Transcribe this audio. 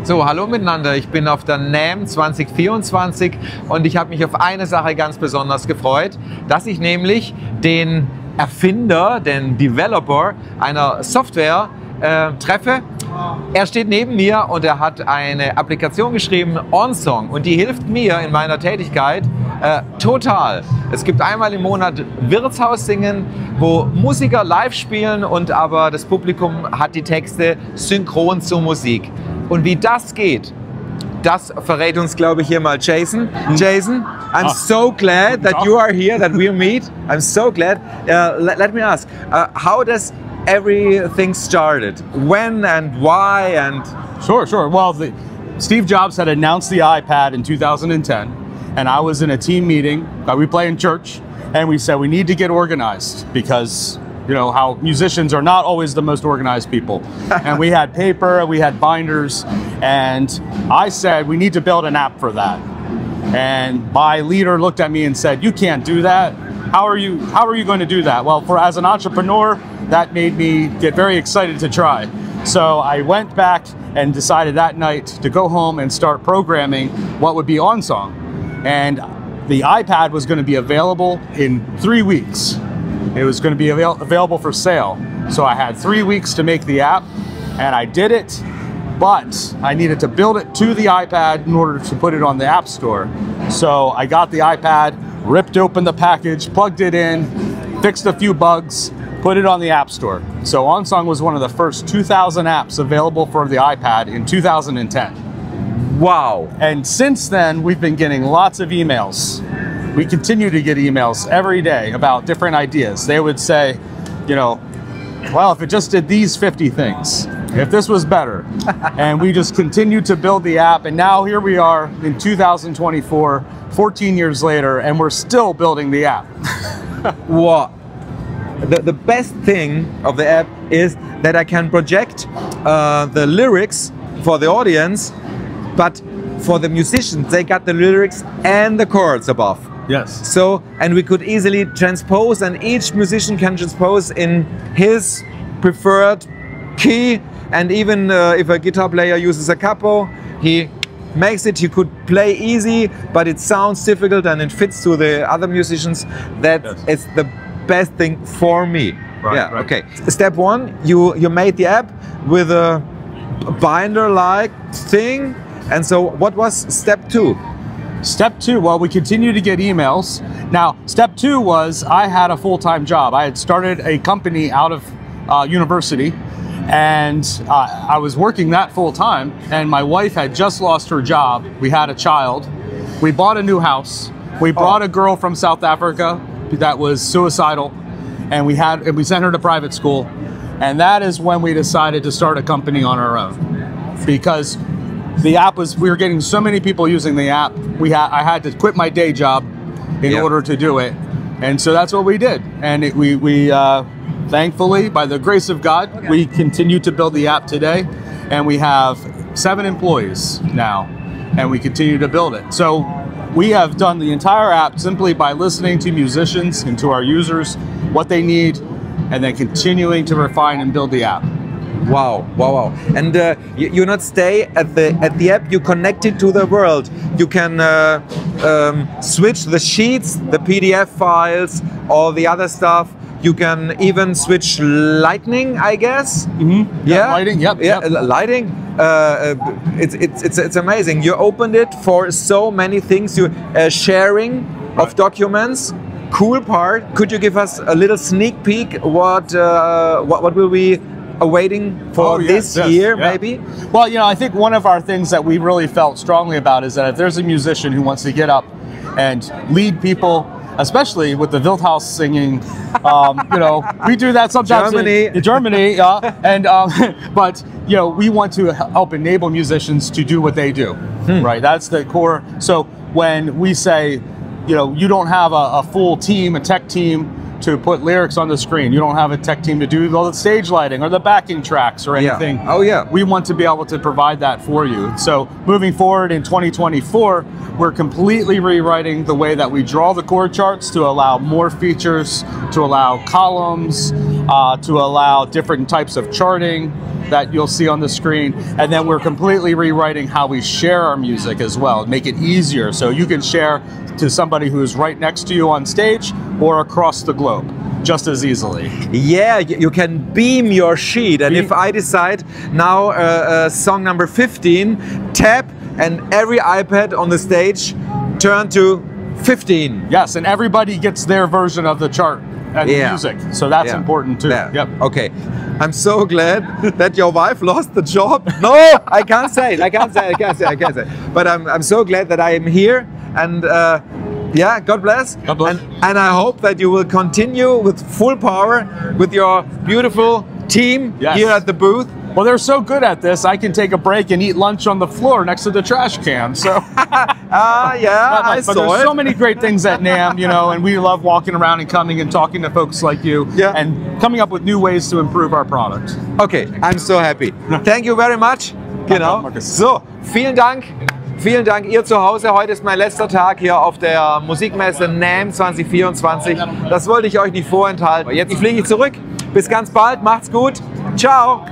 So, hallo miteinander, ich bin auf der NAMM 2024 und ich habe mich auf eine Sache ganz besonders gefreut, dass ich nämlich den Erfinder, den Developer einer Software treffe. Er steht neben mir und er hat eine Applikation geschrieben, ONSONG, und die hilft mir in meiner Tätigkeit total. Es gibt einmal im Monat Wirtshaus singen, wo Musiker live spielen und aber das Publikum hat die Texte synchron zur Musik. Und wie das geht, das verrät uns, glaube ich, hier mal Jason. Jason, I'm so glad that you are here, that we meet. I'm so glad. Let me ask, how does everything started? When and why? And Sure. Well, Steve Jobs had announced the iPad in 2010, and I was in a team meeting that we play in church, and we said we need to get organized because you know how musicians are not always the most organized people. And we had paper, we had binders, and I said we need to build an app for that. And my leader looked at me and said, "You can't do that. How are you going to do that?" Well, as an entrepreneur, that made me get very excited to try. So I went back and decided that night to go home and start programming what would be ONSONG. And the iPad was going to be available in 3 weeks. It was going to be available for sale. So I had 3 weeks to make the app, and I did it, but I needed to build it to the iPad in order to put it on the App Store. So I got the iPad, ripped open the package, plugged it in, fixed a few bugs, put it on the App Store. So ONSONG was one of the first 2,000 apps available for the iPad in 2010. wow. And since then, we've been getting lots of emails. We continue to get emails every day about different ideas. They would say, you know, well, if it just did these 50 things, if this was better. And we just continue to build the app. And now here we are in 2024, 14 years later, and we're still building the app. Wow. The best thing of the app is that I can project the lyrics for the audience, but for the musicians, they got the lyrics and the chords above. Yes. So, and we could easily transpose, and each musician can transpose in his preferred key. And even if a guitar player uses a capo, he makes it, he could play easy, but it sounds difficult and it fits to the other musicians. That is the best thing for me. Right. Okay. Step one, you made the app with a binder-like thing. And so what was step two? Step two, well, we continue to get emails. Now, step two was I had a full-time job. I had started a company out of university, and I was working that full-time, and my wife had just lost her job. We had a child. We bought a new house. We brought a girl from South Africa that was suicidal, and we sent her to private school. And that is when we decided to start a company on our own, because the app we were getting so many people using the app. I had to quit my day job in order to do it, and so that's what we did. And we thankfully, by the grace of God, we continue to build the app today, and we have 7 employees now, and we continue to build it. So we have done the entire app simply by listening to musicians and to our users, what they need, and then continuing to refine and build the app. Wow. And you not stay at the app, you connect it to the world. You can switch the sheets, the PDF files, all the other stuff. You can even switch lighting, I guess. Mm-hmm. Yeah, lighting. Yep. Lighting. It's amazing. You opened it for so many things. You sharing of documents. Cool part. Could you give us a little sneak peek? What will we awaiting for this year, maybe? Well, you know, I think one of our things that we really felt strongly about is that if there's a musician who wants to get up and lead people, especially with the Wildhaus singing, you know, we do that sometimes in Germany, and but you know, we want to help enable musicians to do what they do, right? That's the core. So when we say, you know, you don't have a full team, a tech team to put lyrics on the screen. You don't have a tech team to do all the stage lighting or the backing tracks or anything. Yeah. Oh yeah. We want to be able to provide that for you. So moving forward in 2024, we're completely rewriting the way that we draw the chord charts to allow more features, to allow columns, to allow different types of charting that you'll see on the screen. And then we're completely rewriting how we share our music as well, make it easier so you can share to somebody who's right next to you on stage or across the globe just as easily. Yeah, you can beam your sheet, and if I decide now song number 15, tap, and every iPad on the stage turn to 15. Yes, and everybody gets their version of the chart and the music, so that's important too. Yeah. Yep. Okay, I'm so glad that your wife lost the job. No, I can't say it. I can't say it. But I'm so glad that I am here, and yeah, God bless. God bless. And I hope that you will continue with full power with your beautiful team here at the booth. Well, they're so good at this, I can take a break and eat lunch on the floor next to the trash can. So, yeah, I but there's so many great things at NAMM, you know, and we love walking around and coming and talking to folks like you, and coming up with new ways to improve our product. Okay, I'm so happy. Thank you very much. Genau. So, vielen Dank. Vielen Dank, ihr zu Hause. Heute ist mein letzter Tag hier auf der Musikmesse NAMM 2024. Das wollte ich euch nicht vorenthalten. Jetzt fliege ich zurück. Bis ganz bald. Macht's gut. Ciao.